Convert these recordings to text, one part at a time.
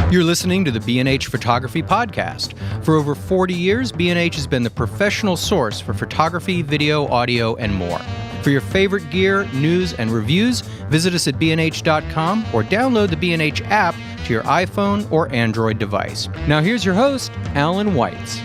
You're listening to the B&H Photography Podcast. For over 40 years, B&H has been the professional source for photography, video, audio, and more. For your favorite gear, news, and reviews, visit us at bnh.com or download the B&H app to your iPhone or Android device. Now here's your host, Alan Weitz.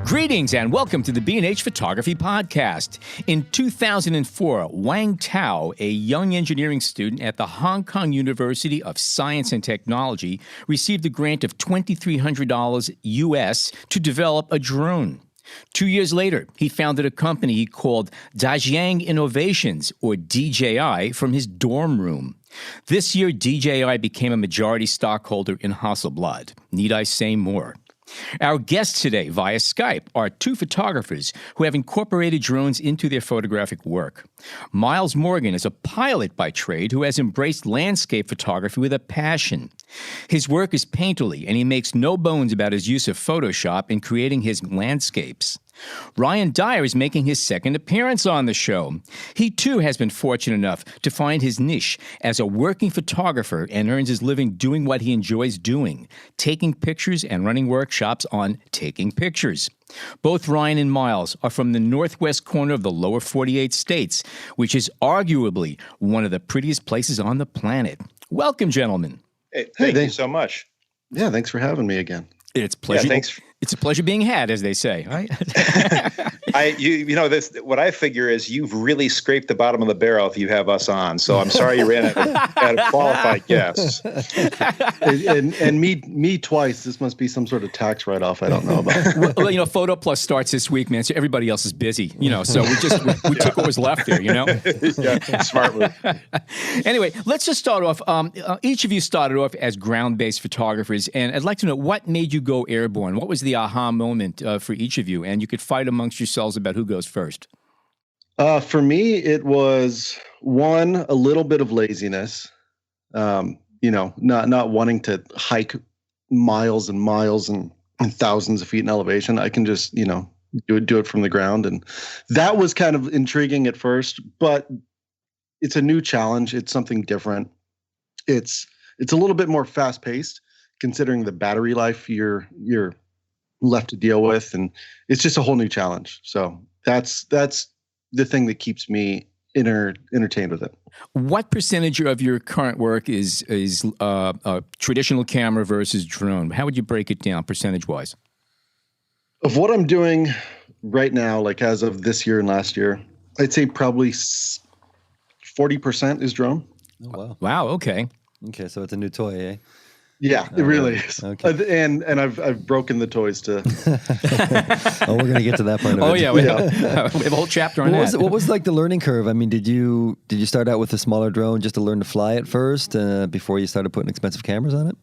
Greetings and welcome to the B&H Photography Podcast. In 2004, Wang Tao, a young engineering student at the Hong Kong University of Science and Technology, received a grant of $2,300 US to develop a drone. 2 years later, he founded a company called Dyar Innovations, or DJI, from his dorm room. This year, DJI became a majority stockholder in Hasselblad. Need I say more? Our guests today via Skype are two photographers who have incorporated drones into their photographic work. Miles Morgan is a pilot by trade who has embraced landscape photography with a passion. His work is painterly, and he makes no bones about his use of Photoshop in creating his landscapes. Ryan Dyar is making his second appearance on the show. He, too, has been fortunate enough to find his niche as a working photographer and earns his living doing what he enjoys doing, taking pictures and running workshops on taking pictures. Both Ryan and Miles are from the northwest corner of the lower 48 states, which is arguably one of the prettiest places on the planet. Welcome, gentlemen. Hey, thank you so much. Yeah, thanks for having me again. It's a pleasure. Yeah, thanks. It's a pleasure being had, as they say, right? What I figure is you've really scraped the bottom of the barrel if you have us on. So I'm sorry you ran out of qualified guests. And me twice. This must be some sort of tax write-off I don't know about. Well, Photo Plus starts this week, man. So everybody else is busy, so we took what was left there, Yeah, smart move. Anyway, let's just start off. Each of you started off as ground-based photographers, and I'd like to know what made you go airborne. What was the aha moment for each of you? And you could fight amongst yourselves about who goes first. For me, it was a little bit of laziness. Not wanting to hike miles and miles and thousands of feet in elevation. I can just, do it from the ground. And that was kind of intriguing at first, but it's a new challenge. It's something different. It's a little bit more fast paced considering the battery life you're left to deal with, and it's just a whole new challenge. So that's the thing that keeps me entertained with it. What percentage of your current work is a traditional camera versus drone? How would you break it down percentage-wise? Of what I'm doing right now, like as of this year and last year, I'd say probably 40% is drone. Oh, wow. Wow, okay. Okay, so it's a new toy, eh? Yeah, it really is. Okay. And I've broken the toys to. Oh, we're gonna get to that part of it. Oh yeah, we have a whole chapter on that. What was like the learning curve? I mean, did you start out with a smaller drone just to learn to fly it first before you started putting expensive cameras on it?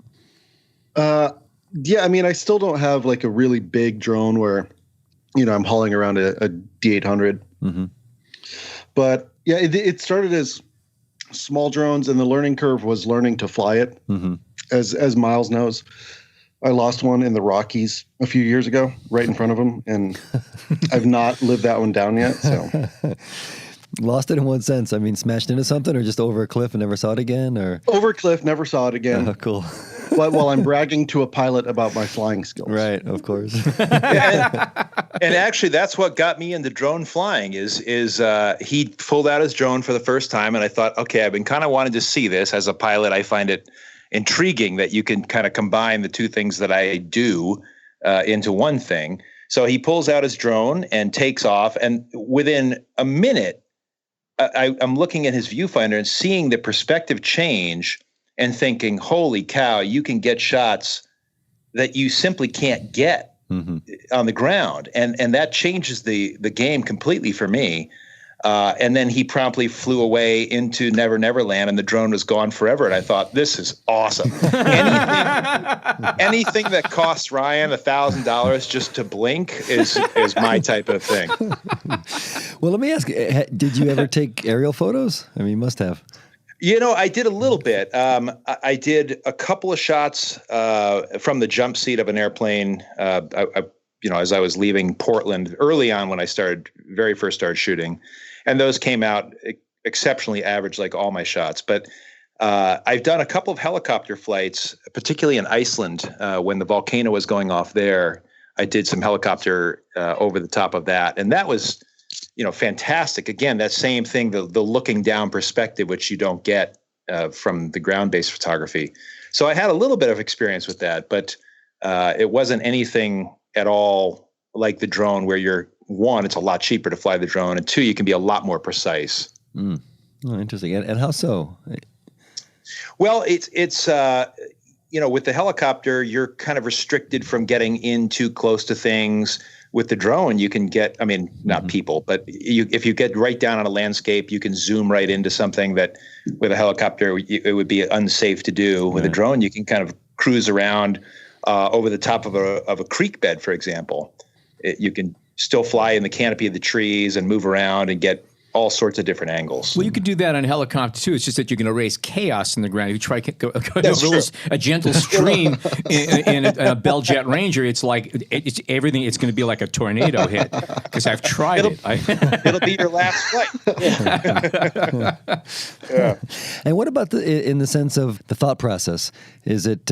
Yeah, I mean, I still don't have like a really big drone where, I'm hauling around a D800. Mm-hmm. But yeah, it started as small drones, and the learning curve was learning to fly it. Mm-hmm. As Miles knows, I lost one in the Rockies a few years ago, right in front of him, and I've not lived that one down yet. So, lost it in what sense? I mean, smashed into something, or just over a cliff and never saw it again, or over a cliff, never saw it again. Oh, cool. But while I'm bragging to a pilot about my flying skills, right? Of course. And actually, that's what got me into drone flying. Is he pulled out his drone for the first time, and I thought, okay, I've been kind of wanting to see this. As a pilot, I find it intriguing that you can kind of combine the two things that I do into one thing. So he pulls out his drone and takes off. And within a minute, I'm looking at his viewfinder and seeing the perspective change and thinking, holy cow, you can get shots that you simply can't get on the ground. And that changes the game completely for me. And then he promptly flew away into Never Never Land, and the drone was gone forever. And I thought, this is awesome. Anything that costs Ryan $1,000 just to blink is my type of thing. Well, let me ask, did you ever take aerial photos? I mean, you must have. I did a little bit. I did a couple of shots from the jump seat of an airplane. As I was leaving Portland early on when I first started shooting. And those came out exceptionally average, like all my shots. But I've done a couple of helicopter flights, particularly in Iceland, when the volcano was going off there. I did some helicopter over the top of that, and that was, fantastic. Again, that same thing, the looking down perspective, which you don't get from the ground-based photography. So I had a little bit of experience with that, but it wasn't anything at all like the drone, where one, it's a lot cheaper to fly the drone, and two, you can be a lot more precise. Oh, interesting. And how so? Well, it's with the helicopter, you're kind of restricted from getting in too close to things. With the drone, you can get, not people, but if you get right down on a landscape, you can zoom right into something that with a helicopter, it would be unsafe to do. With a drone, you can kind of cruise around over the top of a creek bed, for example. You can still fly in the canopy of the trees and move around and get all sorts of different angles. Well, you could do that on a helicopter too. It's just that you're going to raise chaos in the ground. If you try to go over a gentle stream in a Bell Jet Ranger, it's like everything. It's going to be like a tornado hit, because I've tried it. It'll be your last flight. Yeah. And what about in the sense of the thought process? Is it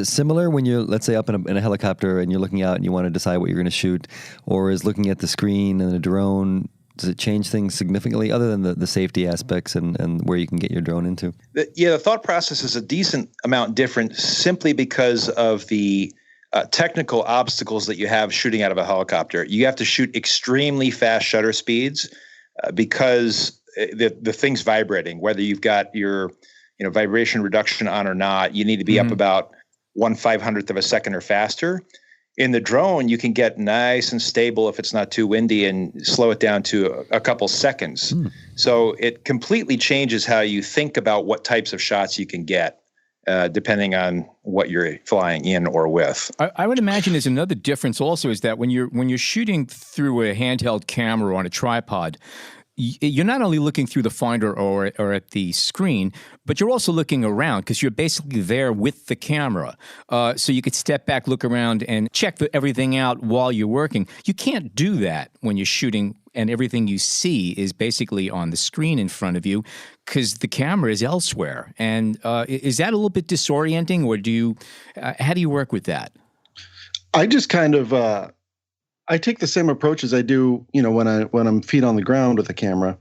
similar when you're, let's say, up in a helicopter and you're looking out and you want to decide what you're going to shoot, or is looking at the screen and the drone? Does it change things significantly, other than the safety aspects and where you can get your drone into? The thought process is a decent amount different, simply because of the technical obstacles that you have shooting out of a helicopter. You have to shoot extremely fast shutter speeds because the thing's vibrating. Whether you've got your vibration reduction on or not, you need to be up about 1/500th of a second or faster. In the drone, you can get nice and stable if it's not too windy, and slow it down to a couple seconds. So it completely changes how you think about what types of shots you can get, depending on what you're flying in or with. I would imagine there's another difference also, is that when you're shooting through a handheld camera on a tripod, you're not only looking through the finder or at the screen, but you're also looking around, because you're basically there with the camera. So you could step back, look around, and check everything out while you're working. You can't do that when you're shooting, and everything you see is basically on the screen in front of you, because the camera is elsewhere. And is that a little bit disorienting, or how do you work with that? I just kind of I take the same approach as I do, when I'm feet on the ground with a camera,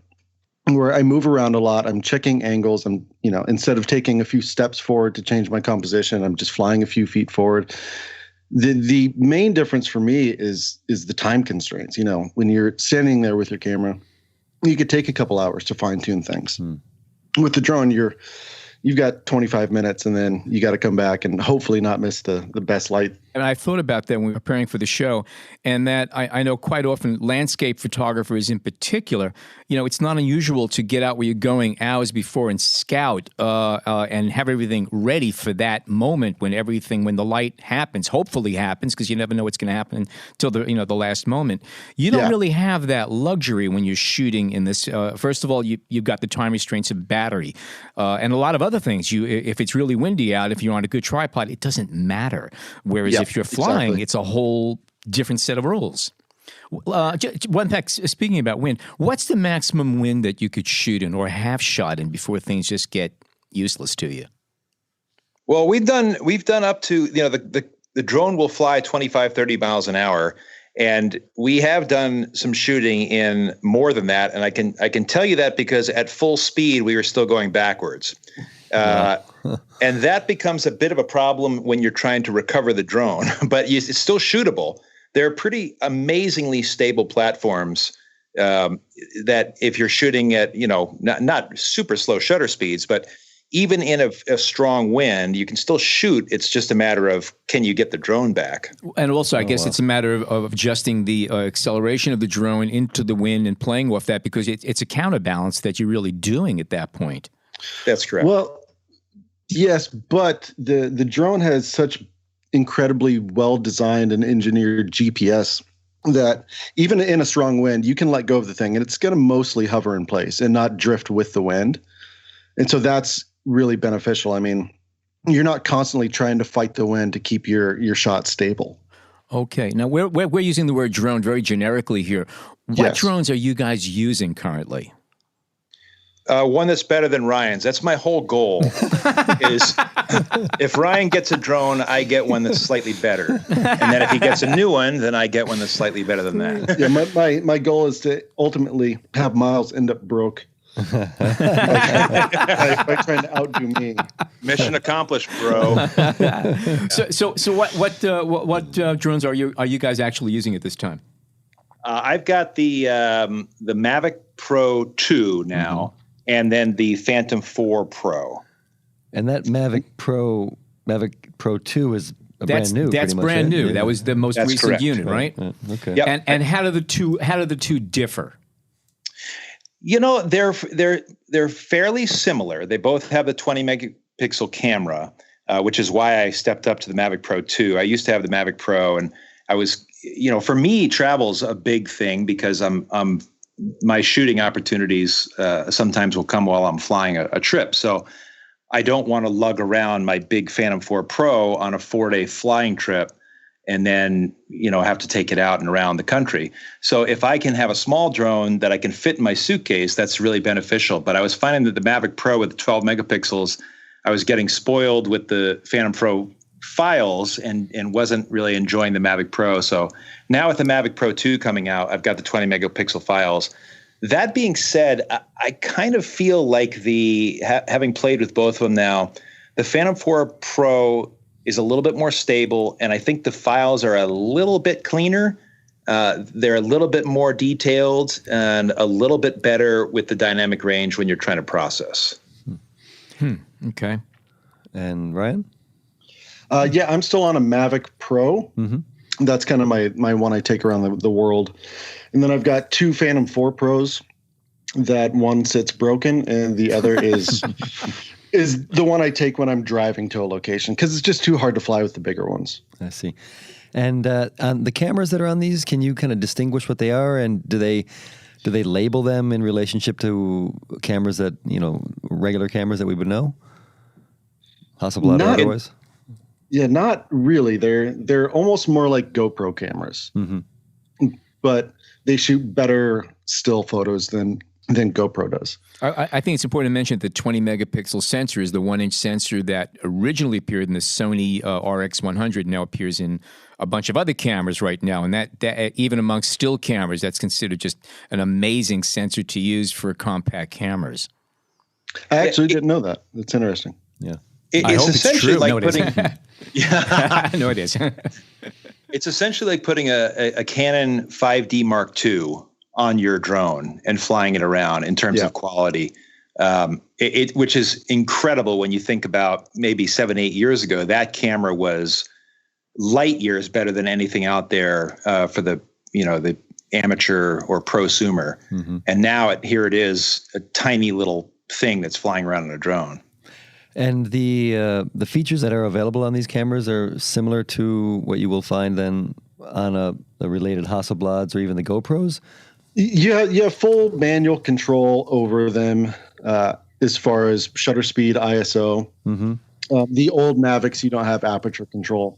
where I move around a lot. I'm checking angles. I'm, instead of taking a few steps forward to change my composition, I'm just flying a few feet forward. The main difference for me is the time constraints. When you're standing there with your camera, you could take a couple hours to fine tune things. With the drone, you've got 25 minutes, and then you got to come back and hopefully not miss the best light. And I thought about that when we were preparing for the show, and that I know quite often landscape photographers in particular, it's not unusual to get out where you're going hours before and scout and have everything ready for that moment when the light happens, hopefully happens, because you never know what's going to happen until the last moment. You don't really have that luxury when you're shooting in this. First of all, you've got the time restraints of battery and a lot of other things. If it's really windy out, if you're on a good tripod, it doesn't matter. Whereas if you're flying, it's a whole different set of rules. One fact, speaking about wind, what's the maximum wind that you could shoot in or have shot in before things just get useless to you? Well, we've done up to, the drone will fly 25, 30 miles an hour. And we have done some shooting in more than that. And I can tell you that because at full speed, we were still going backwards. And that becomes a bit of a problem when you're trying to recover the drone, but it's still shootable. They're pretty amazingly stable platforms that if you're shooting at, not super slow shutter speeds, but even in a strong wind, you can still shoot. It's just a matter of, can you get the drone back? And also, I guess it's a matter of adjusting the acceleration of the drone into the wind and playing off that, because it's a counterbalance that you're really doing at that point. That's correct. Well, yes, but the drone has such incredibly well-designed and engineered GPS that even in a strong wind, you can let go of the thing and it's going to mostly hover in place and not drift with the wind. And so that's really beneficial. I mean, you're not constantly trying to fight the wind to keep your shot stable. Okay. Now, we're using the word drone very generically here. What drones are you guys using currently? One that's better than Ryan's. That's my whole goal. Is if Ryan gets a drone, I get one that's slightly better, and then if he gets a new one, then I get one that's slightly better than that. Yeah, my goal is to ultimately have Miles end up broke by trying to outdo me. Mission accomplished, bro. So what drones are you guys actually using at this time? I've got the Mavic Pro 2 now, and then the Phantom 4 Pro. And that Mavic Pro 2 is brand new. That's brand new. Yeah. That was the most recent correct. unit, right? Okay. Yep. And how do the two differ? You know, they're fairly similar. They both have a 20 megapixel camera, which is why I stepped up to the Mavic Pro 2. I used to have the Mavic Pro, and I was, for me, travel's a big thing because my shooting opportunities sometimes will come while I'm flying a trip. So I don't want to lug around my big Phantom 4 Pro on a 4-day flying trip and then, have to take it out and around the country. So if I can have a small drone that I can fit in my suitcase, that's really beneficial. But I was finding that the Mavic Pro with 12 megapixels, I was getting spoiled with the Phantom Pro files and wasn't really enjoying the Mavic Pro. So now with the Mavic Pro 2 coming out, I've got the 20 megapixel files. That being said, I kind of feel like having played with both of them now, the Phantom 4 Pro is a little bit more stable, and I think the files are a little bit cleaner. They're a little bit more detailed and a little bit better with the dynamic range when you're trying to process. Okay. And Ryan? Yeah, I'm still on a Mavic Pro. Mm-hmm. That's kind of my one I take around the world. And then I've got two Phantom 4 Pros that one sits broken and the other is the one I take when I'm driving to a location because it's just too hard to fly with the bigger ones. I see. And on the cameras that are on these, can you kind of distinguish what they are? And do they label them in relationship to cameras that, regular cameras that we would know? Hasselblad or otherwise? Yeah, not really. They're almost more like GoPro cameras, but they shoot better still photos than GoPro does. I think it's important to mention that the 20 megapixel sensor is the 1-inch sensor that originally appeared in the Sony RX100, now appears in a bunch of other cameras right now. And that even amongst still cameras, that's considered just an amazing sensor to use for compact cameras. I actually didn't know that. That's interesting. Yeah. It's essentially like putting. Yeah, no, it is. It's essentially like putting a Canon 5D Mark II on your drone and flying it around in terms of quality, which is incredible when you think about maybe 7-8 years ago. That camera was light years better than anything out there for the amateur or prosumer, and now here it is, a tiny little thing that's flying around in a drone. And the features that are available on these cameras are similar to what you will find then on the related Hasselblads or even the GoPros? Yeah, you have full manual control over them as far as shutter speed, ISO. The old Mavics, you don't have aperture control.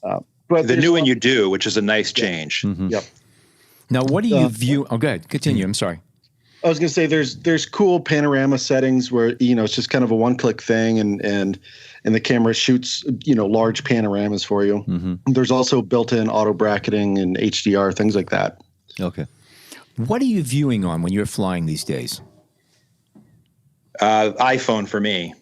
But the new one you do, which is a nice change. Yep. Now, what do you view? Oh, go ahead. Continue. I'm sorry. I was going to say there's cool panorama settings where it's just kind of a one-click thing and the camera shoots large panoramas for you. There's also built-in auto bracketing and HDR, things like that. Okay. What are you viewing on when you're flying these days? iPhone for me.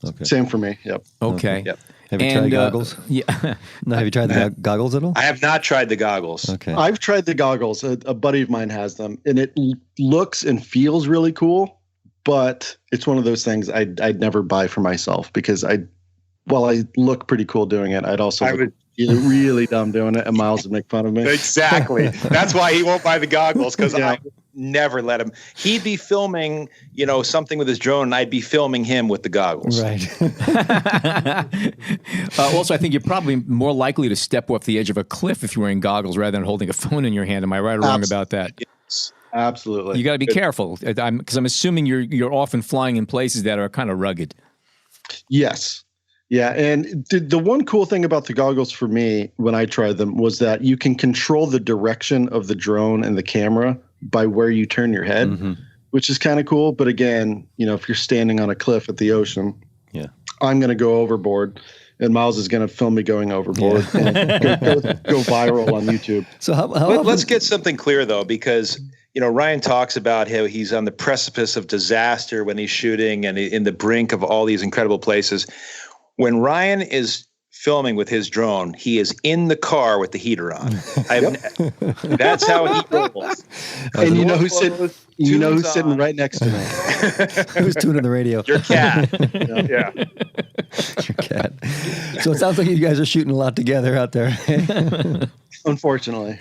Okay. Same for me. Yep. Okay. Yep. Have you tried goggles? Yeah. No, have you tried the goggles at all? I have not tried the goggles. Okay. I've tried the goggles. A buddy of mine has them, and it looks and feels really cool, but it's one of those things I'd never buy for myself because while I look pretty cool doing it, I'd also look really dumb doing it, and Miles would make fun of me. Exactly. That's why he won't buy the goggles, because I would never let him. He'd be filming, something with his drone, and I'd be filming him with the goggles. Right. Also, I think you're probably more likely to step off the edge of a cliff if you're wearing goggles rather than holding a phone in your hand. Am I right or wrong about that? Yes. Absolutely. You got to be careful, because I'm assuming you're often flying in places that are kind of rugged. Yes. Yeah, and the one cool thing about the goggles for me when I tried them was that you can control the direction of the drone and the camera by where you turn your head, which is kind of cool. But again, if you're standing on a cliff at the ocean, Yeah. I'm going to go overboard, and Miles is going to film me going overboard and go viral on YouTube. So how often, Let's get something clear though, because Ryan talks about how he's on the precipice of disaster when he's shooting and in the brink of all these incredible places. When Ryan is filming with his drone, he is in the car with the heater on. That's how he rolls. And who's sitting right next to me? who's tuning the radio? Your cat. Yeah. Your cat. So it sounds like you guys are shooting a lot together out there. Unfortunately.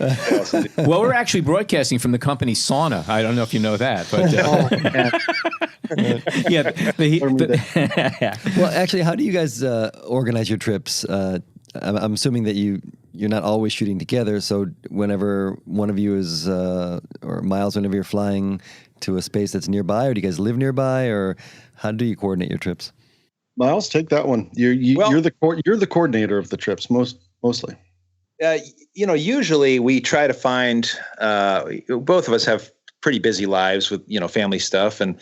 Well, we're actually broadcasting from the company sauna. I don't know if you know that, but Well, actually, how do you guys organize your trips? I'm assuming that you're not always shooting together. So whenever one of you is, or Miles, whenever you're flying to a space that's nearby, or do you guys live nearby, or how do you coordinate your trips? Miles, take that one. You're the coordinator of the trips mostly. Usually we try to find. Both of us have pretty busy lives with family stuff, and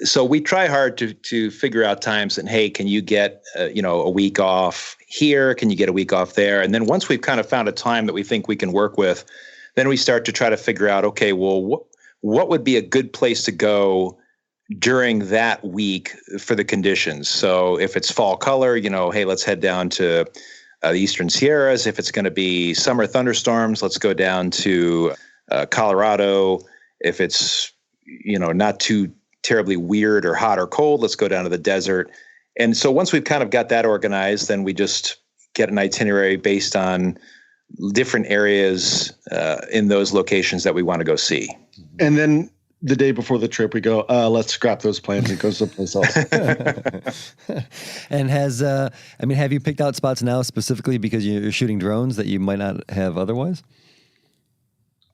so we try hard to figure out times. And hey, can you get a week off here? Can you get a week off there? And then once we've kind of found a time that we think we can work with, then we start to try to figure out, okay, well, what would be a good place to go during that week for the conditions? So if it's fall color, hey, let's head down to the Eastern Sierras. If it's going to be summer thunderstorms, let's go down to Colorado. If it's, not too terribly weird or hot or cold, let's go down to the desert. And so once we've kind of got that organized, then we just get an itinerary based on different areas in those locations that we want to go see. And then the day before the trip, we go, let's scrap those plans and go someplace else. And have you picked out spots now specifically because you're shooting drones that you might not have otherwise?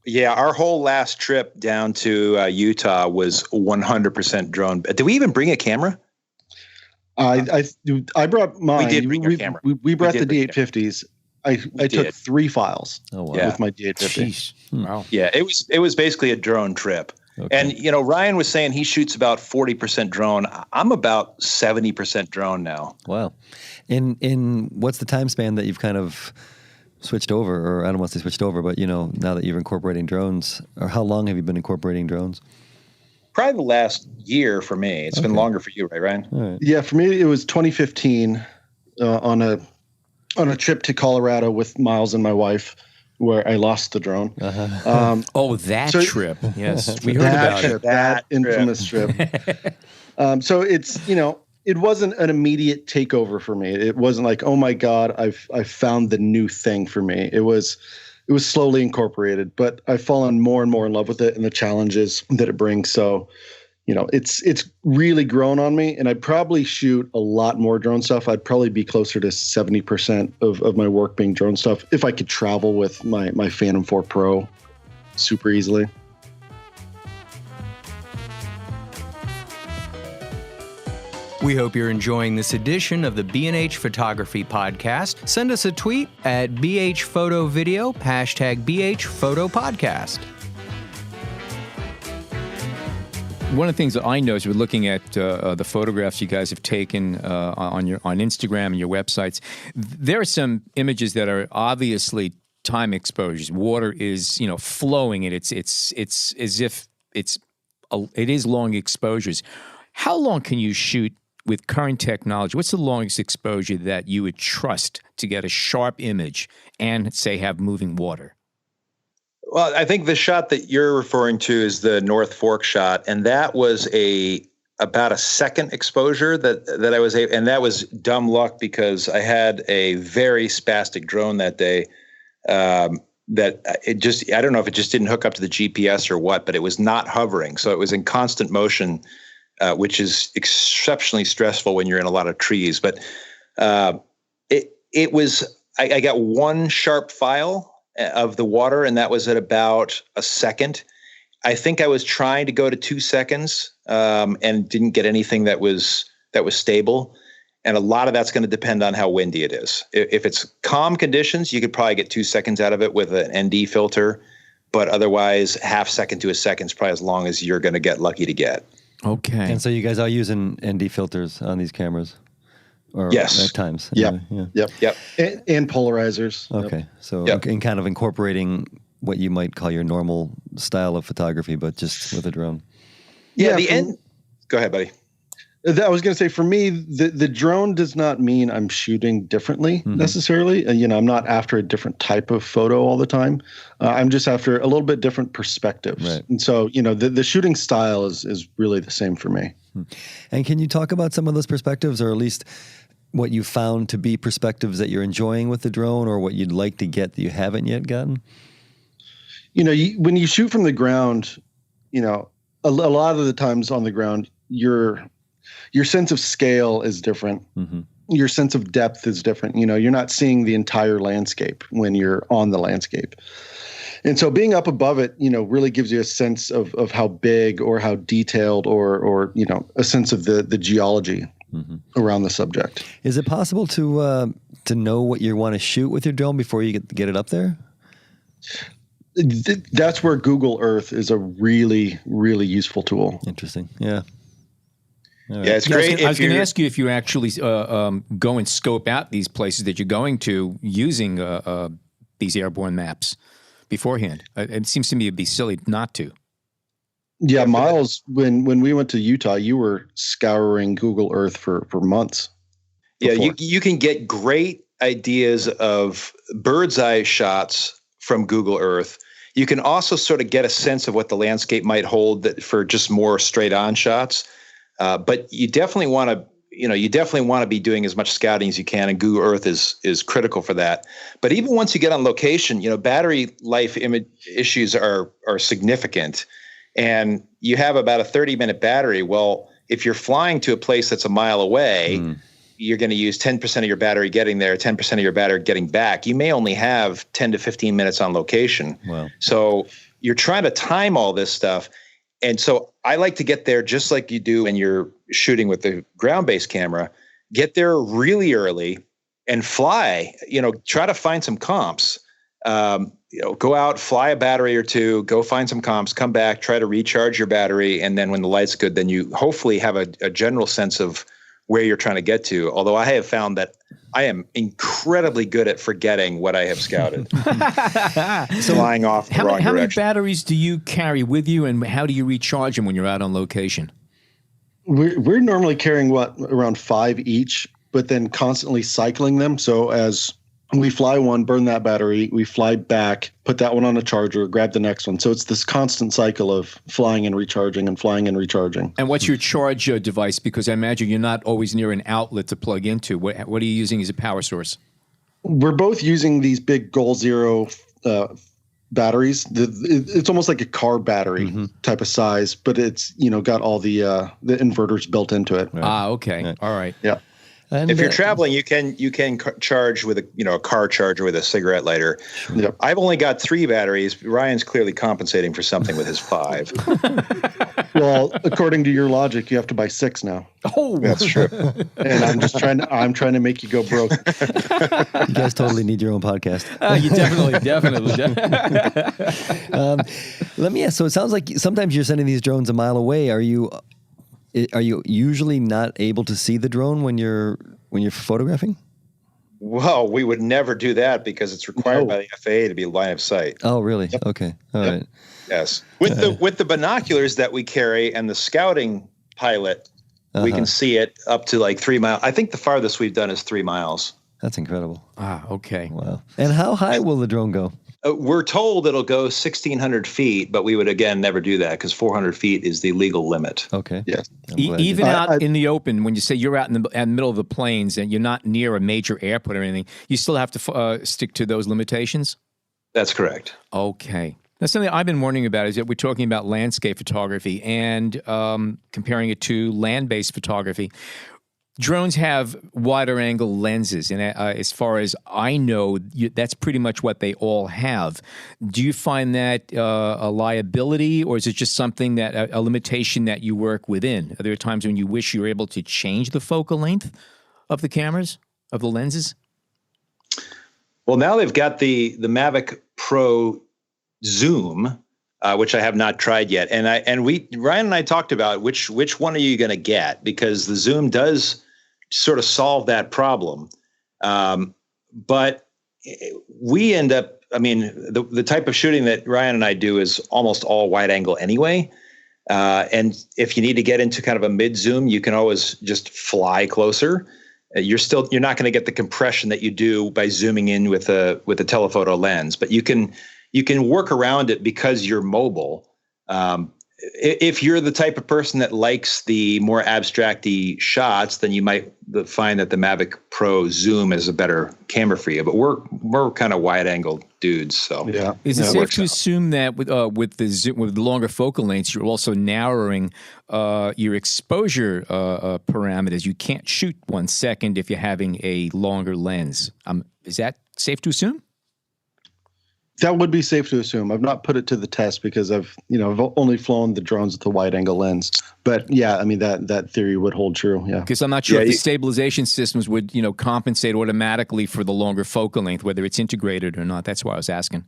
Yeah, our whole last trip down to Utah was 100% drone. Did we even bring a camera? I brought mine. We did bring your camera. We brought the D850s. I took 3 files with my D850. Jeez. Wow. Yeah, it was basically a drone trip. Okay. And Ryan was saying he shoots about 40% drone. I'm about 70% drone now. Wow. In what's the time span that you've kind of switched over, or I don't want to say switched over, but now that you're incorporating drones, or how long have you been incorporating drones? Probably the last year for me. It's been longer for you, right, Ryan? All right. Yeah, for me it was 2015 on a trip to Colorado with Miles and my wife, where I lost the drone. That trip. Yes, we heard about it. That infamous trip. So it's it wasn't an immediate takeover for me. It wasn't like, oh my God, I've found the new thing for me. It was slowly incorporated, but I've fallen more and more in love with it and the challenges that it brings. So, it's really grown on me, and I'd probably shoot a lot more drone stuff. I'd probably be closer to 70% of my work being drone stuff if I could travel with my Phantom 4 Pro super easily. We hope you're enjoying this edition of the B&H Photography Podcast. Send us a tweet at BHPhotoVideo, #BHPhotoPodcast. One of the things that I know as we're looking at the photographs you guys have taken on Instagram and your websites, there are some images that are obviously time exposures. Water is flowing, and it's as if it is long exposures. How long can you shoot with current technology? What's the longest exposure that you would trust to get a sharp image and say have moving water? Well, I think the shot that you're referring to is the North Fork shot, and that was about a second exposure that I was able, and that was dumb luck because I had a very spastic drone that day. That I don't know if it just didn't hook up to the GPS or what, but it was not hovering, so it was in constant motion, which is exceptionally stressful when you're in a lot of trees. But it was I got one sharp file of the water, and that was at about a second. I think I was trying to go to 2 seconds and didn't get anything that was stable. And a lot of that's going to depend on how windy it is. If it's calm conditions, you could probably get 2 seconds out of it with an ND filter. but otherwise half second to a second is probably as long as you're going to get lucky to get. Okay. And so you guys are using ND filters on these cameras? Or Yes. At times? Yep. Yeah. Yep. And polarizers. Okay. So Yep. in kind of incorporating what you might call your normal style of photography, but just with a drone. Yeah. Yeah, Go ahead, buddy. I was going to say, for me, the drone does not mean I'm shooting differently necessarily. I'm not after a different type of photo all the time. I'm just after a little bit different perspectives. Right. And so, the shooting style is really the same for me. And can you talk about some of those perspectives, or at least what you found to be perspectives that you're enjoying with the drone, or what you'd like to get that you haven't yet gotten? When you shoot from the ground, a lot of the times on the ground, your sense of scale is different. Mm-hmm. Your sense of depth is different. You're not seeing the entire landscape when you're on the landscape. And so being up above it, really gives you a sense of how big or how detailed or a sense of the geology around the subject. Is it possible to know what you want to shoot with your drone before you get it up there? That's where Google Earth is a really, really useful tool. Interesting. Yeah. Right. Yeah, it's great. I was going to ask you if you actually go and scope out these places that you're going to using these airborne maps beforehand. It seems to me it'd be silly not to. Yeah, Miles, when we went to Utah, you were scouring Google Earth for months. Yeah, before. you can get great ideas of bird's eye shots from Google Earth. You can also sort of get a sense of what the landscape might hold for just more straight on shots. But you definitely want to be doing as much scouting as you can, and Google Earth is critical for that. But even once you get on location, battery life issues are significant, and you have about a 30-minute battery. Well, if you're flying to a place that's a mile away, you're going to use 10% of your battery getting there, 10% of your battery getting back. You may only have 10 to 15 minutes on location. Wow. So you're trying to time all this stuff. And so I like to get there just like you do when you're shooting with the ground-based camera. Get there really early and fly. Try to find some comps. Go out, fly a battery or two, go find some comps, come back, try to recharge your battery, and then when the light's good, then you hopefully have a general sense of where you're trying to get to. Although I have found that I am incredibly good at forgetting what I have scouted. So flying off the wrong how many direction. batteries do you carry with you, and how do you recharge them when you're out on location? We're normally carrying around 5 each, but then constantly cycling them. So as we fly one, burn that battery, we fly back, put that one on a charger, grab the next one. So it's this constant cycle of flying and recharging and flying and recharging. And what's your charge device? Because I imagine you're not always near an outlet to plug into. What are you using as a power source? We're both using these big Goal Zero batteries. It's almost like a car battery type of size, but it's got all the inverters built into it. Right. Okay. Right. All right. Yeah. And, If you're traveling, you can charge with a car charger with a cigarette lighter. Yep. I've only got 3 batteries. Ryan's clearly compensating for something with his 5. Well, according to your logic, you have to buy 6 now. Oh, That's true. And I'm trying to make you go broke. you guys totally need your own podcast. you definitely. Let me ask. So it sounds like sometimes you're sending these drones a mile away. Are you usually not able to see the drone when you're photographing? Well, we would never do that because it's required by the FAA to be line of sight. Oh, really? Yep. Okay. All right. Yes. With the binoculars that we carry and the scouting pilot, we can see it up to like 3 miles. I think the farthest we've done is 3 miles. That's incredible. Okay. Wow. And how high will the drone go? We're told it'll go 1,600 feet, but we would, again, never do that because 400 feet is the legal limit. Okay. Yes. Even out in the open, when you say you're out in the middle of the plains and you're not near a major airport or anything, you still have to stick to those limitations? That's correct. Okay. That's something I've been wondering about is that we're talking about landscape photography and comparing it to land-based photography. Drones have wider angle lenses, and as far as I know, that's pretty much what they all have. Do you find that a liability, or is it just something that a limitation that you work within? Are there times when you wish you were able to change the focal length of the cameras, of the lenses? Well, now they've got the Mavic Pro zoom, which I have not tried yet. And Ryan and I talked about which one are you going to get, because the zoom does sort of solve that problem. But we end up, I mean, the type of shooting that Ryan and I do is almost all wide angle anyway. And if you need to get into kind of a mid zoom, you can always just fly closer. You're not going to get the compression that you do by zooming in with a telephoto lens, but you can work around it because you're mobile. If you're the type of person that likes the more abstract-y shots, then you might find that the Mavic Pro Zoom is a better camera for you. But we're kind of wide-angle dudes, so Yeah. Is it Yeah, safe to assume that with the longer focal lengths, you're also narrowing your exposure parameters? You can't shoot 1 second if you're having a longer lens. Is that safe to assume? That would be safe to assume. I've not put it to the test because I've only flown the drones with the wide angle lens. But yeah, I mean that theory would hold true. Yeah. Because I'm not sure if the stabilization systems would, compensate automatically for the longer focal length, whether it's integrated or not. That's why I was asking.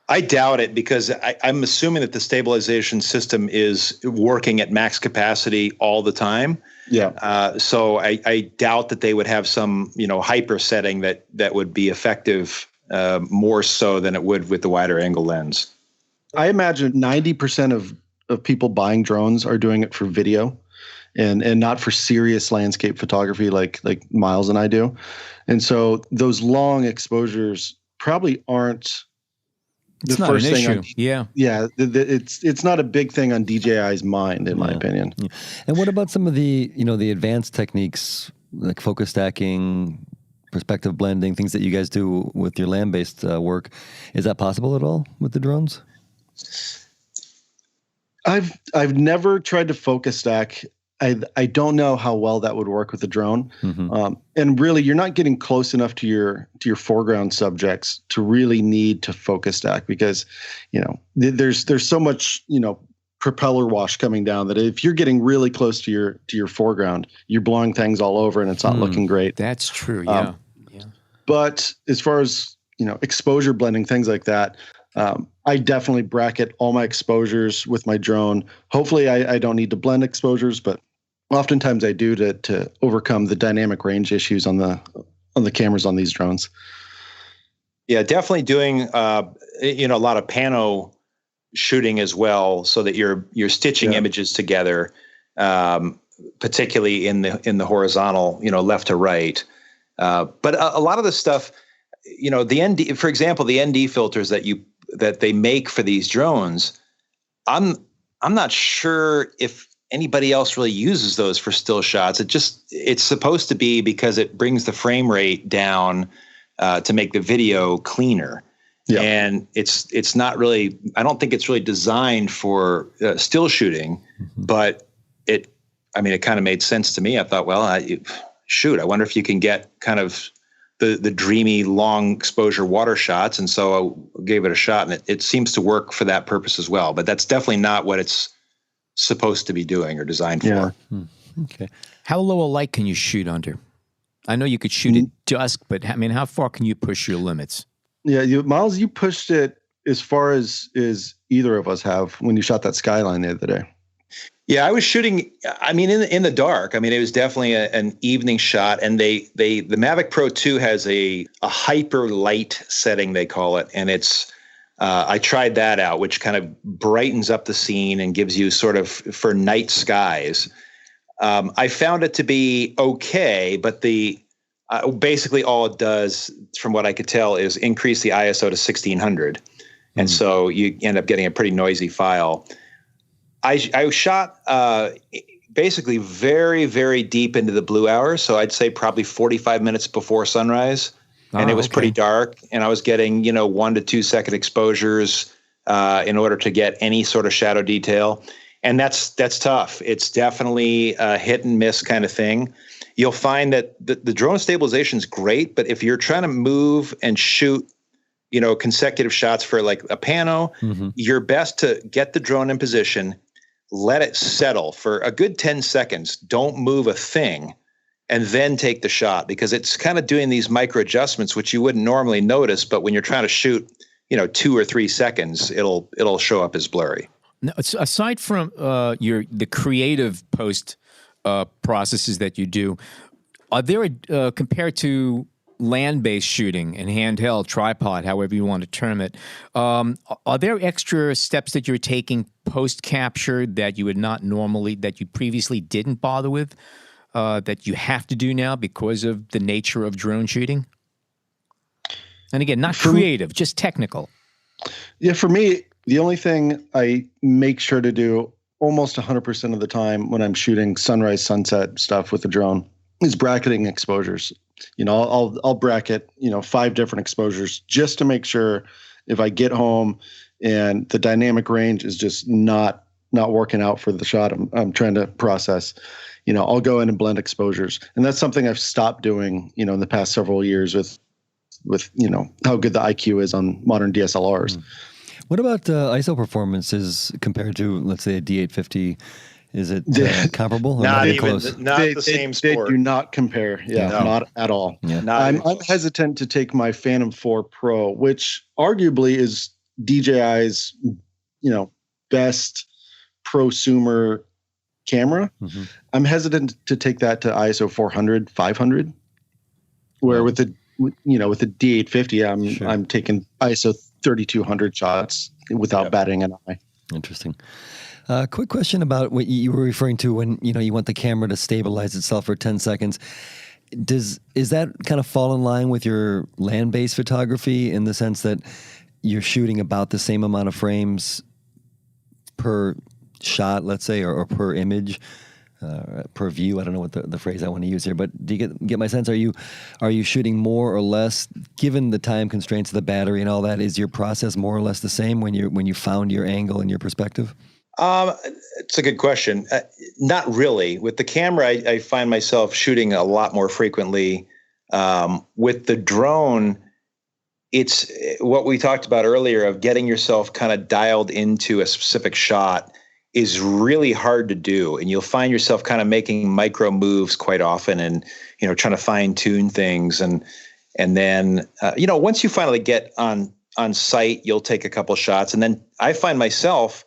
I doubt it, because I'm assuming that the stabilization system is working at max capacity all the time. Yeah. So I doubt that they would have some, hyper setting that would be effective more so than it would with the wider angle lens. I imagine 90% of people buying drones are doing it for video and not for serious landscape photography like Miles and I do. And so those long exposures probably aren't the first thing. It's not a big thing on DJI's mind, in my opinion. Yeah. And what about some of the the advanced techniques like focus stacking, perspective blending, things that you guys do with your land-based work? Is that possible at all with the drones? I've never tried to focus stack. I don't know how well that would work with the drone. Mm-hmm. And really, you're not getting close enough to your foreground subjects to really need to focus stack, because there's so much propeller wash coming down that if you're getting really close to your foreground, you're blowing things all over and it's not looking great. That's true. Yeah. But as far as, exposure blending, things like that, I definitely bracket all my exposures with my drone. Hopefully I don't need to blend exposures, but oftentimes I do to overcome the dynamic range issues on the cameras on these drones. Yeah, definitely doing, a lot of pano shooting as well, so that you're stitching images together, particularly in the horizontal, left to right. But a lot of the stuff, the ND, for example, the ND filters that they make for these drones, I'm not sure if anybody else really uses those for still shots. It's supposed to be because it brings the frame rate down to make the video cleaner. Yeah. And it's not really, I don't think it's really designed for still shooting, but it kind of made sense to me. I thought, well, I wonder if you can get kind of the dreamy long exposure water shots. And so I gave it a shot, and it seems to work for that purpose as well. But that's definitely not what it's supposed to be doing or designed for. Okay. How low a light can you shoot under? I know you could shoot at dusk, but how far can you push your limits? Yeah, Miles, you pushed it as far as either of us have when you shot that skyline the other day. Yeah, I was shooting, in the dark. It was definitely an evening shot, and the Mavic Pro 2 has a hyper light setting, they call it, and it's I tried that out, which kind of brightens up the scene and gives you sort of for night skies. I found it to be okay, but basically all it does, from what I could tell, is increase the ISO to 1600. And so you end up getting a pretty noisy file. I shot basically very, very deep into the blue hours. So I'd say probably 45 minutes before sunrise. And it was pretty dark. And I was getting, 1 to 2 second exposures in order to get any sort of shadow detail. And that's tough. It's definitely a hit and miss kind of thing. You'll find that the drone stabilization is great, but if you're trying to move and shoot, consecutive shots for like a pano, you're best to get the drone in position, let it settle for a good 10 seconds. Don't move a thing, and then take the shot, because it's kind of doing these micro adjustments, which you wouldn't normally notice. But when you're trying to shoot, 2 or 3 seconds, it'll show up as blurry. Now, aside from the creative post processes that you do, are there compared to land-based shooting and handheld, tripod, however you want to term it, are there extra steps that you're taking post-capture that you would not normally, that you previously didn't bother with, that you have to do now because of the nature of drone shooting? And again, not creative, just technical. Yeah, for me, the only thing I make sure to do almost 100% of the time when I'm shooting sunrise, sunset stuff with the drone is bracketing exposures. I'll bracket, 5 different exposures just to make sure if I get home and the dynamic range is just not working out for the shot I'm trying to process, I'll go in and blend exposures. And that's something I've stopped doing, in the past several years with how good the IQ is on modern DSLRs. Mm. What about ISO performances compared to, let's say, a D850? Is it comparable? Or not even even close? not the same sport. They do not compare. Yeah, No. not at all. Yeah. I'm hesitant to take my Phantom 4 Pro, which arguably is DJI's, best prosumer camera. Mm-hmm. I'm hesitant to take that to ISO 400, 500, where with the D850, I'm taking ISO 3200 shots without batting an eye. Interesting. Quick question about what you were referring to when you want the camera to stabilize itself for 10 seconds. Is that kind of fall in line with your land-based photography in the sense that you're shooting about the same amount of frames per shot, let's say, or per image, per view? I don't know what the phrase I want to use here, but do you get my sense? Are you shooting more or less, given the time constraints of the battery and all that? Is your process more or less the same when you found your angle and your perspective? It's a good question. Not really. With the camera, I find myself shooting a lot more frequently. With the drone, it's what we talked about earlier of getting yourself kind of dialed into a specific shot is really hard to do. And you'll find yourself kind of making micro moves quite often and, trying to fine tune things. And then, once you finally get on site, you'll take a couple shots. And then I find myself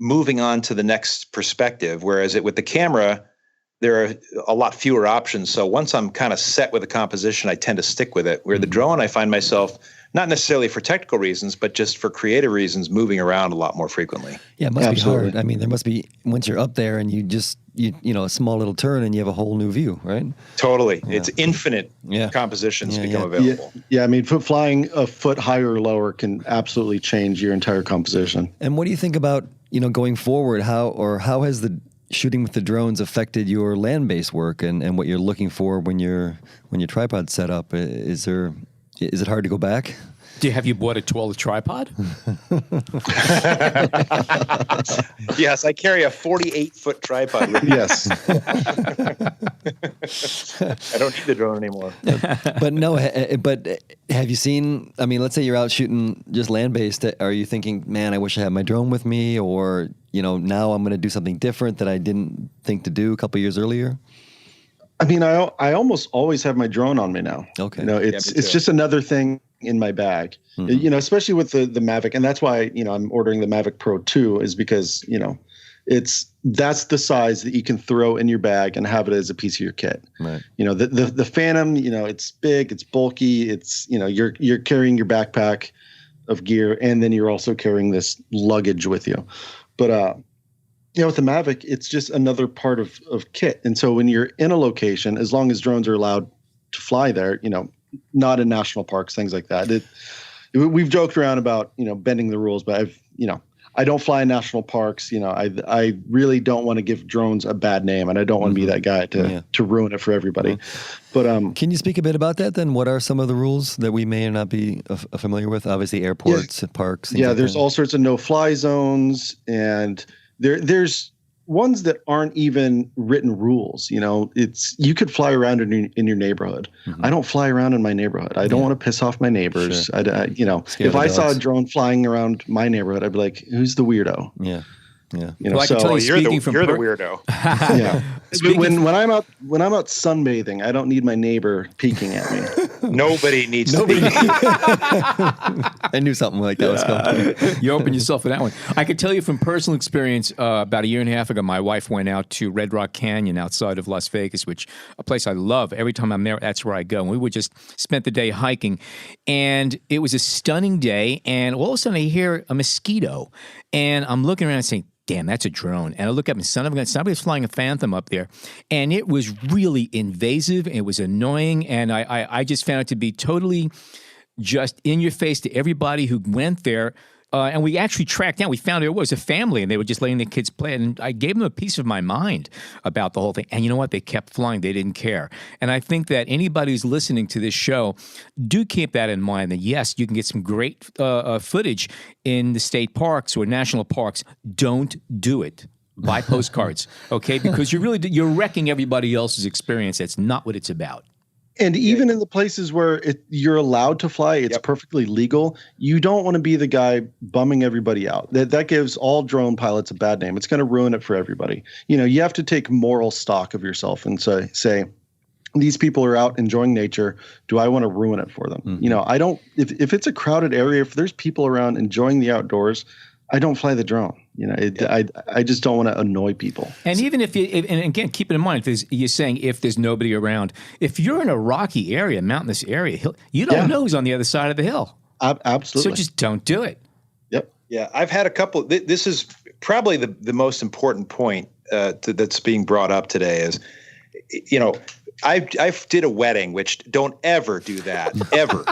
moving on to the next perspective. Whereas with the camera, there are a lot fewer options. So once I'm kind of set with a composition, I tend to stick with it. Where the drone, I find myself, not necessarily for technical reasons, but just for creative reasons, moving around a lot more frequently. Yeah, it must Absolutely. be hard. I mean, there must be, once you're up there and you a small little turn and you have a whole new view, right? Totally. Yeah. It's infinite compositions become Yeah. available. Yeah, I mean, flying a foot higher or lower can absolutely change your entire composition. And what do you think about, going forward? How has the shooting with the drones affected your land-based work and what you're looking for when your tripod's set up? Is it hard to go back? Have you bought a taller tripod? Yes, I carry a 48-foot tripod with me. Yes. I don't need the drone anymore. But have you seen, let's say you're out shooting just land-based. Are you thinking, man, I wish I had my drone with me? Or, now I'm going to do something different that I didn't think to do a couple years earlier? I mean, I almost always have my drone on me now. Okay. It's just another thing in my bag, especially with the Mavic. And that's why, I'm ordering the Mavic Pro 2 is because, that's the size that you can throw in your bag and have it as a piece of your kit. Right. The Phantom, it's big, it's bulky, it's, you're carrying your backpack of gear and then you're also carrying this luggage with you. But, with the Mavic, it's just another part of kit. And so when you're in a location, as long as drones are allowed to fly there, not in national parks, things like that. We've joked around about, bending the rules, but I don't fly in national parks. I really don't want to give drones a bad name, and I don't want to be that guy to ruin it for everybody. But can you speak a bit about that then? What are some of the rules that we may or not be familiar with? Obviously, airports, parks. Yeah, there's all sorts of no-fly zones, and there's ones that aren't even written rules. You could fly around in your neighborhood. Mm-hmm. I don't fly around in my neighborhood. I don't want to piss off my neighbors. Sure. If I saw a drone flying around my neighborhood, I'd be like, who's the weirdo? Yeah. Yeah. Well, I can tell you, you're the weirdo. Yeah. When I'm out sunbathing, I don't need my neighbor peeking at me. Nobody needs to be. I knew something like that was coming. You opened yourself for that one. I could tell you from personal experience, about a year and a half ago, my wife went out to Red Rock Canyon outside of Las Vegas, which a place I love. Every time I'm there, that's where I go. And we would just spent the day hiking. And it was a stunning day. And all of a sudden I hear a mosquito. And I'm looking around and saying, damn, that's a drone. And I look up and somebody's flying a Phantom up there. And it was really invasive. It was annoying. And I just found it to be totally just in your face to everybody who went there. And we actually tracked down. We found it was a family, and they were just letting the kids play. And I gave them a piece of my mind about the whole thing. And you know what? They kept flying. They didn't care. And I think that anybody who's listening to this show, do keep that in mind. That yes, you can get some great footage in the state parks or national parks. Don't do it. Buy postcards, okay? Because you're wrecking everybody else's experience. That's not what it's about. And even in the places where you're allowed to fly, it's perfectly legal. You don't want to be the guy bumming everybody out. That gives all drone pilots a bad name. It's going to ruin it for everybody. You have to take moral stock of yourself and say, these people are out enjoying nature. Do I want to ruin it for them? Mm-hmm. I don't. If it's a crowded area, if there's people around enjoying the outdoors, I don't fly the drone. I just don't want to annoy people. And even and again, keep it in mind, you're saying if there's nobody around, if you're in a rocky area, mountainous area, you don't know who's on the other side of the hill. Absolutely. So just don't do it. Yep. Yeah, I've had a couple. This is probably the most important point that's being brought up today is, I did a wedding, which don't ever do that, ever.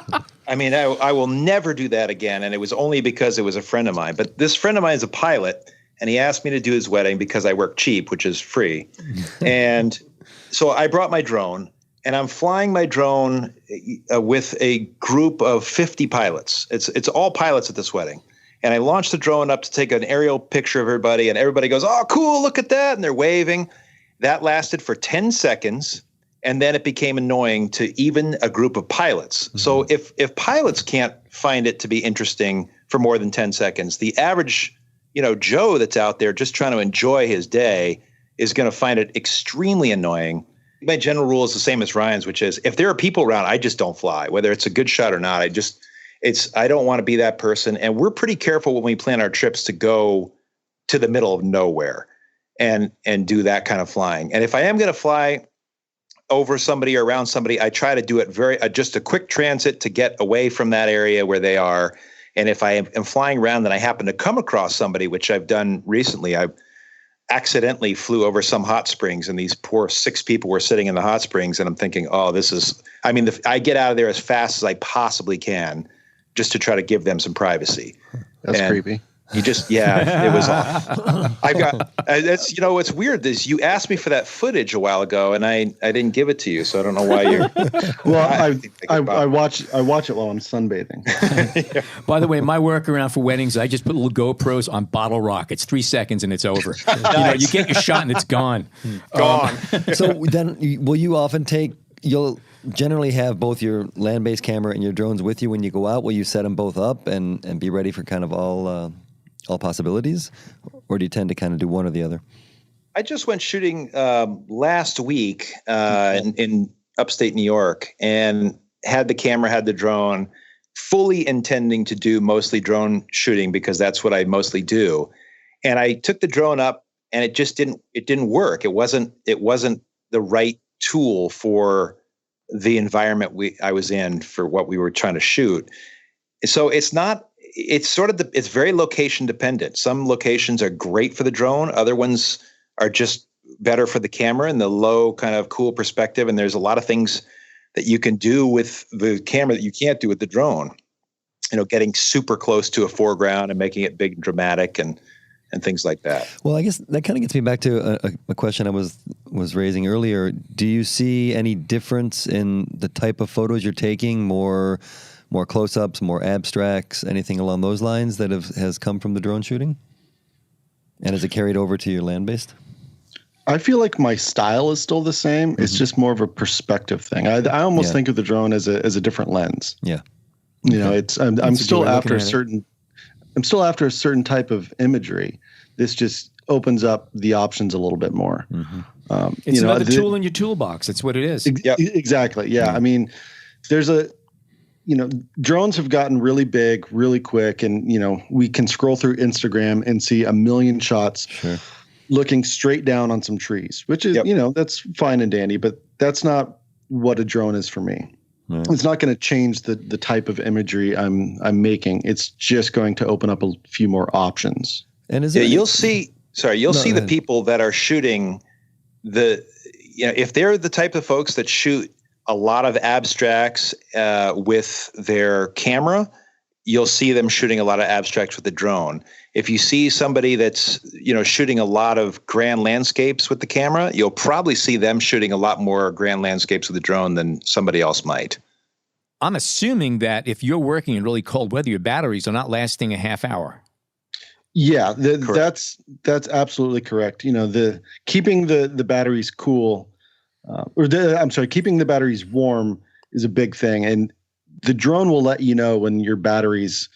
I mean, I will never do that again. And it was only because it was a friend of mine. But this friend of mine is a pilot, and he asked me to do his wedding because I work cheap, which is free. And so I brought my drone, and I'm flying my drone with a group of 50 pilots. It's all pilots at this wedding. And I launched the drone up to take an aerial picture of everybody, and everybody goes, "Oh, cool, look at that." And they're waving. That lasted for 10 seconds. And then it became annoying to even a group of pilots. Mm-hmm. So if pilots can't find it to be interesting for more than 10 seconds, the average, Joe that's out there just trying to enjoy his day is going to find it extremely annoying. My general rule is the same as Ryan's, which is if there are people around, I just don't fly, whether it's a good shot or not. I don't want to be that person. And we're pretty careful when we plan our trips to go to the middle of nowhere and do that kind of flying. And if I am going to fly over somebody or around somebody, I try to do it just a quick transit to get away from that area where they are. And if I am flying around and I happen to come across somebody, which I've done recently, I accidentally flew over some hot springs, and these poor 6 people were sitting in the hot springs, and I'm thinking, I get out of there as fast as I possibly can just to try to give them some privacy. That's creepy. You just, it was off. That's, what's weird is you asked me for that footage a while ago, and I didn't give it to you, so I don't know why you're. Well, I watch it while I'm sunbathing. Yeah. By the way, my workaround for weddings, I just put little GoPros on bottle rockets. 3 seconds and it's over. Nice. You get your shot and it's gone. Gone. So then, will you often you'll generally have both your land-based camera and your drones with you when you go out? Will you set them both up and be ready for kind of all possibilities, or do you tend to kind of do one or the other? I just went shooting last week in upstate New York, and had the camera, had the drone, fully intending to do mostly drone shooting because that's what I mostly do. And I took the drone up, and it didn't work. It wasn't the right tool for the environment I was in for what we were trying to shoot. So it's very location dependent. Some locations are great for the drone. Other ones are just better for the camera and the low kind of cool perspective. And there's a lot of things that you can do with the camera that you can't do with the drone. Getting super close to a foreground and making it big and dramatic and things like that. Well, I guess that kind of gets me back to a question I was raising earlier. Do you see any difference in the type of photos you're taking? More close-ups, more abstracts, anything along those lines that has come from the drone shooting? And has it carried over to your land-based? I feel like my style is still the same. Mm-hmm. It's just more of a perspective thing. I almost think of the drone as a different lens. Yeah. I'm still after a certain type of imagery. This just opens up the options a little bit more. It's another tool in your toolbox. That's what it is. Exactly. Yeah. I mean, there's drones have gotten really big, really quick, and we can scroll through Instagram and see a million shots looking straight down on some trees, which is that's fine and dandy, but that's not what a drone is for me. It's not going to change the type of imagery I'm making. It's just going to open up a few more options. And you'll see the people that are shooting if they're the type of folks that shoot a lot of abstracts with their camera, you'll see them shooting a lot of abstracts with the drone. If you see somebody that's shooting a lot of grand landscapes with the camera, you'll probably see them shooting a lot more grand landscapes with the drone than somebody else might. I'm assuming that if you're working in really cold weather, your batteries are not lasting a half hour. Yeah, that's absolutely correct. Keeping the batteries cool, keeping the batteries warm is a big thing, and the drone will let you know when your batteries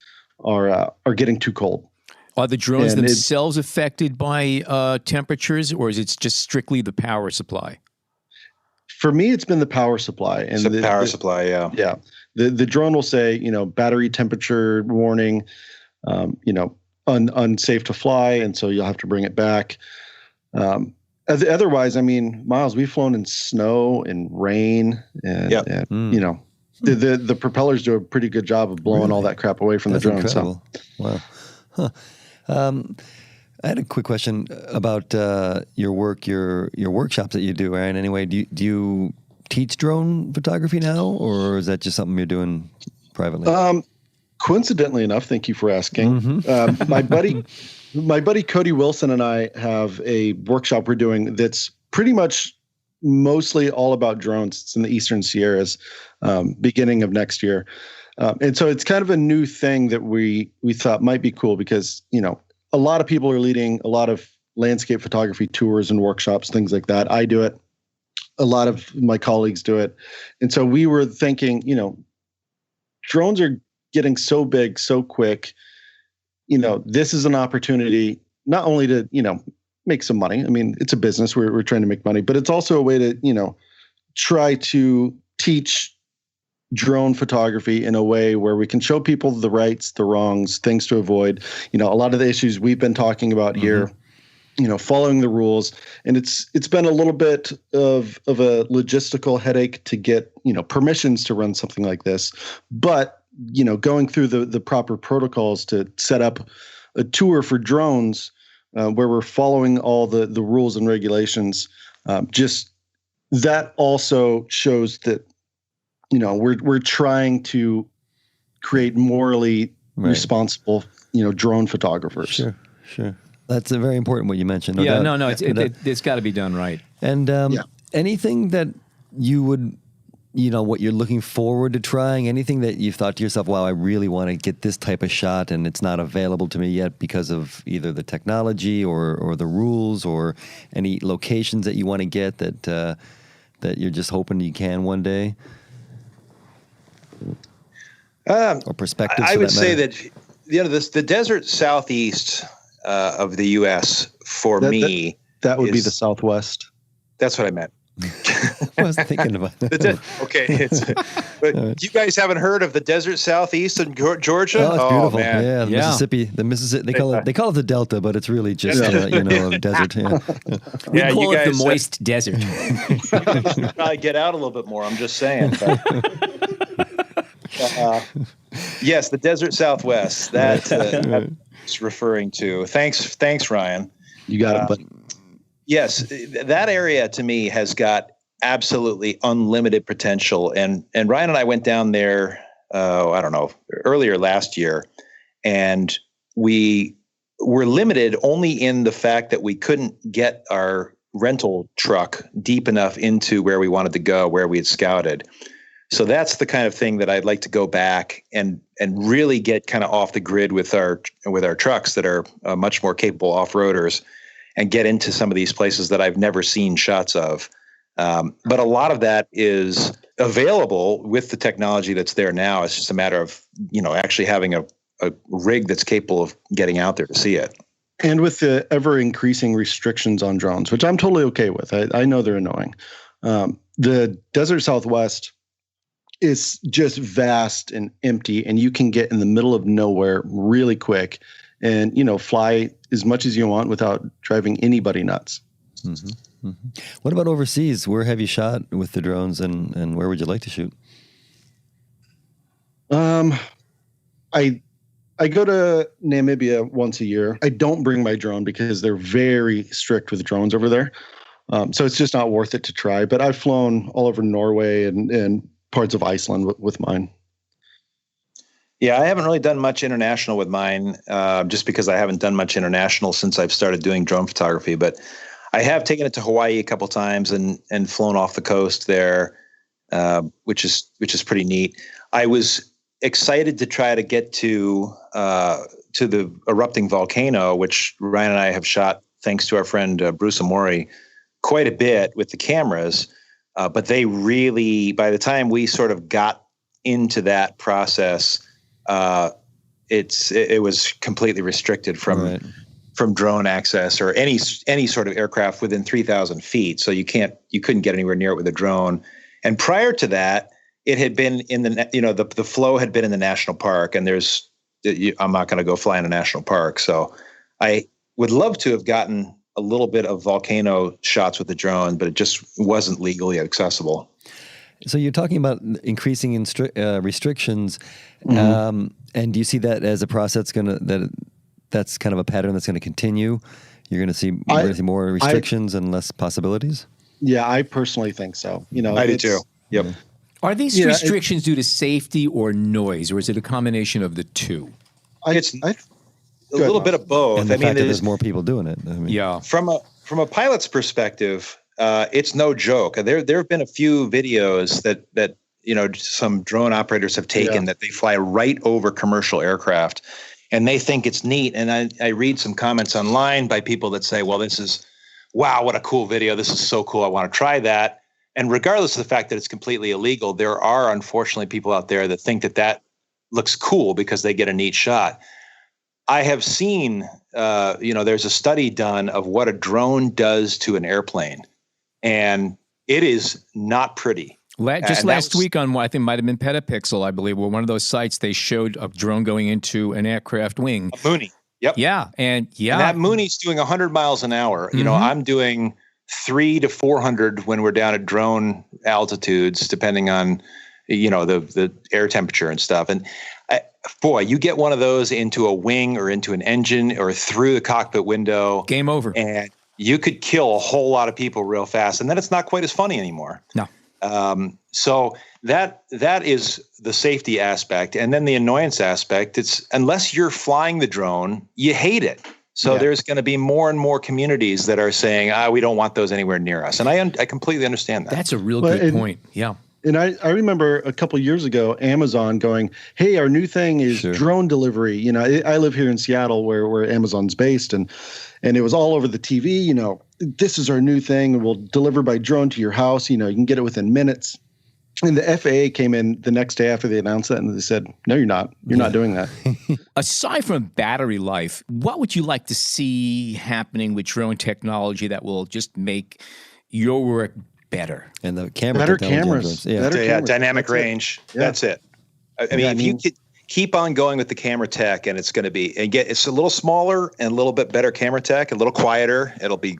are getting too cold. Are the drones themselves affected by temperatures, or is it just strictly the power supply? For me, it's been the power supply. And the power supply, yeah. Yeah. The drone will say, battery temperature warning, unsafe to fly, and so you'll have to bring it back. Otherwise, I mean, Miles, we've flown in snow and rain, and the propellers do a pretty good job of blowing all that crap away from the drone. Incredible. So. Wow. I had a quick question about your work, your workshops that you do, Aaron. Anyway, do you teach drone photography now, or is that just something you're doing privately? Coincidentally enough, thank you for asking. My buddy Cody Wilson and I have a workshop we're doing that's pretty much mostly all about drones. It's in the Eastern Sierras, beginning of next year. And so it's kind of a new thing that we thought might be cool because, a lot of people are leading a lot of landscape photography tours and workshops, things like that. I do it. A lot of my colleagues do it. And so we were thinking, drones are getting so big so quick. This is an opportunity not only to, make some money. I mean, it's a business. We're trying to make money, but it's also a way to, try to teach drone photography in a way where we can show people the rights, the wrongs, things to avoid. A lot of the issues we've been talking about here, following the rules. And it's been a little bit of a logistical headache to get, permissions to run something like this. But, going through the proper protocols to set up a tour for drones where we're following all the rules and regulations, just that also shows that, we're trying to create morally responsible, drone photographers. Sure. That's very important what you mentioned. It's got to be done right. And anything that you would, what you're looking forward to trying, anything that you've thought to yourself, wow, I really want to get this type of shot and it's not available to me yet because of either the technology or the rules or any locations that you want to get that you're just hoping you can one day? Or perspectives. I would say that the desert southeast of the U.S. for me that would be the Southwest. That's what I meant. I was thinking about that. Okay, but you guys haven't heard of the desert southeast in Georgia? Oh, it's beautiful. Man. Yeah, Mississippi. The Mississippi. They call it the Delta, but it's really just a desert. We call it the moist desert. Probably get out a little bit more. I'm just saying. Yes, the desert Southwest. That's referring to. Thanks, Ryan. You got it, buddy. Yes, that area to me has got absolutely unlimited potential. And Ryan and I went down there, earlier last year, and we were limited only in the fact that we couldn't get our rental truck deep enough into where we wanted to go, where we had scouted. So that's the kind of thing that I'd like to go back and really get kind of off the grid with our trucks that are much more capable off-roaders, and get into some of these places that I've never seen shots of. But a lot of that is available with the technology that's there now. It's just a matter of, actually having a rig that's capable of getting out there to see it. And with the ever increasing restrictions on drones, which I'm totally okay with, I know they're annoying. The desert Southwest is just vast and empty, and you can get in the middle of nowhere really quick and, fly as much as you want without driving anybody nuts. Mm-hmm. Mm-hmm. What about overseas? Where have you shot with the drones, and where would you like to shoot? I go to Namibia once a year. I don't bring my drone because they're very strict with drones over there. So it's just not worth it to try. But I've flown all over Norway and parts of Iceland with mine. Yeah, I haven't really done much international with mine, just because I haven't done much international since I've started doing drone photography. But I have taken it to Hawaii a couple times and flown off the coast there, which is pretty neat. I was excited to try to get to the erupting volcano, which Ryan and I have shot, thanks to our friend Bruce Amori, quite a bit with the cameras. But they really, by the time we sort of got into that process, it was completely restricted from drone access or any sort of aircraft within 3,000 feet. So you couldn't get anywhere near it with a drone. And prior to that, it had been in the flow had been in the national park, and I'm not going to go fly in a national park. So I would love to have gotten a little bit of volcano shots with the drone, but it just wasn't legally accessible. So you're talking about increasing restrictions, Mm-hmm. And do you see that as a process that's kind of a pattern that's going to continue? You're going to see more restrictions and less possibilities? Yeah, I personally think so. I do too. Yep. Are these restrictions due to safety or noise, or is it a combination of the two? It's a little bit of both. And the fact that there's more people doing it. Yeah. From a pilot's perspective, it's no joke. There have been a few videos that some drone operators have taken that they fly right over commercial aircraft, and they think it's neat. And I read some comments online by people that say, well, wow, what a cool video. This is so cool. I want to try that. And regardless of the fact that it's completely illegal, there are unfortunately people out there that think that looks cool because they get a neat shot. I have seen, there's a study done of what a drone does to an airplane, and it is not pretty. Last week on what I think might have been Petapixel, I believe, were one of those sites, they showed a drone going into an aircraft wing. A Mooney. Yep. Yeah. And that Mooney's doing 100 miles an hour. Mm-hmm. I'm doing 300 to 400 when we're down at drone altitudes, depending on, the air temperature and stuff. And you get one of those into a wing or into an engine or through the cockpit window. Game over. And you could kill a whole lot of people real fast. And then it's not quite as funny anymore. No. So that is the safety aspect. And then the annoyance aspect, it's unless you're flying the drone, you hate it. So there's going to be more and more communities that are saying, we don't want those anywhere near us. And I completely understand that. That's a real good point. Yeah. And I remember a couple of years ago, Amazon going, hey, our new thing is drone delivery. I live here in Seattle where Amazon's based, and it was all over the TV, this is our new thing, and we'll deliver by drone to your house. You can get it within minutes. And the FAA came in the next day after they announced that, and they said, no, you're not. You're not doing that. Aside from battery life, what would you like to see happening with drone technology that will just make your work better? And the camera better cameras. Dynamic range. That's it. I mean, if you could keep on going with the camera tech, and it's going to be, it's a little smaller and a little bit better camera tech, a little quieter, it'll be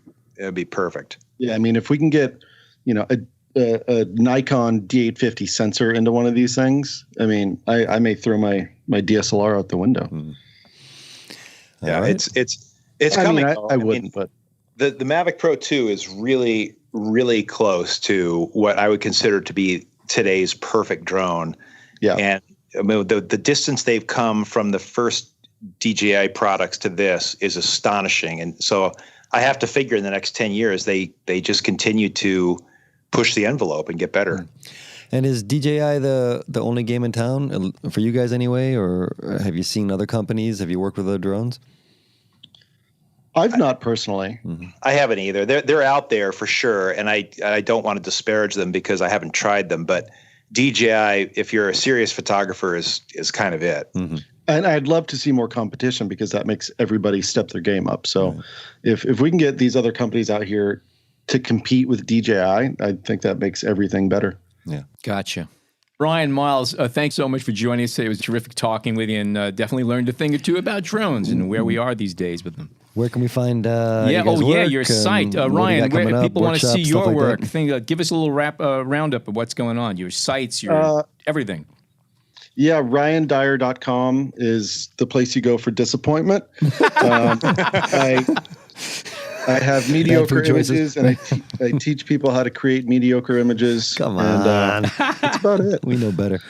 perfect. Yeah, I mean, if we can get, a Nikon D850 sensor into one of these things, I mean, I may throw my DSLR out the window. Mm. Yeah, right. it's coming. I wouldn't, but the Mavic Pro 2 is really, really close to what I would consider to be today's perfect drone. Yeah, and I mean, the distance they've come from the first DJI products to this is astonishing, and so I have to figure in the next 10 years they just continue to push the envelope and get better. And is DJI the only game in town for you guys anyway, or have you seen other companies? Have you worked with other drones? I've not personally. Mm-hmm. I haven't either. They're out there for sure, and I don't want to disparage them because I haven't tried them. But DJI, if you're a serious photographer, is kind of it. Mm-hmm. And I'd love to see more competition because that makes everybody step their game up. So if we can get these other companies out here to compete with DJI, I think that makes everything better. Yeah. Gotcha. Ryan, Miles, thanks so much for joining us today. It was terrific talking with you, and definitely learned a thing or two about drones and where we are these days with them. Where can we find your site. Ryan, where people want to see your work, give us a little roundup of what's going on, your sites, your everything. Yeah, RyanDyer.com is the place you go for disappointment. I have mediocre images, and I teach people how to create mediocre images. Come on. And, that's about it. We know better.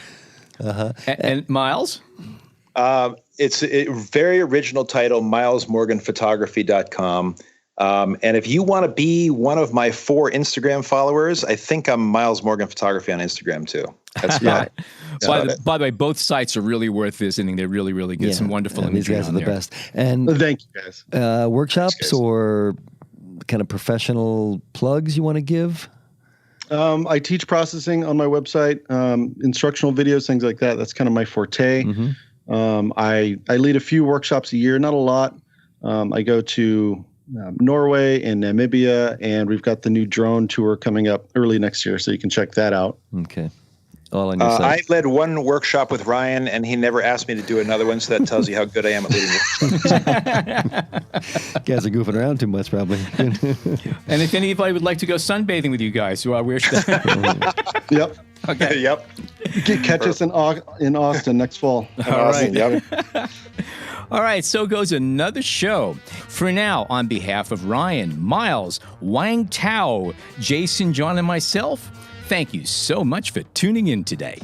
And Miles? It's a very original title, milesmorganphotography.com. And if you want to be one of my 4 Instagram followers, I think I'm Miles Morgan Photography on Instagram too. That's about it. By the way, both sites are really worth visiting. They're really, really good. Some wonderful imagery. These guys are the best. And thank you, guys. Workshops or kind of professional plugs you want to give? I teach processing on my website, instructional videos, things like that. That's kind of my forte. Mm-hmm. I lead a few workshops a year, not a lot. I go to Norway and Namibia, and we've got the new drone tour coming up early next year, so you can check that out. Okay. All on your site. I led one workshop with Ryan, and he never asked me to do another one, so that tells you how good I am at leading workshops. Guys are goofing around too much, probably. And if anybody would like to go sunbathing with you guys, where should Yep. Okay. Yep. Catch us in Austin next fall. All right. Yep. All right, so goes another show. For now, on behalf of Ryan, Miles, Wang Tao, Jason, John, and myself, thank you so much for tuning in today.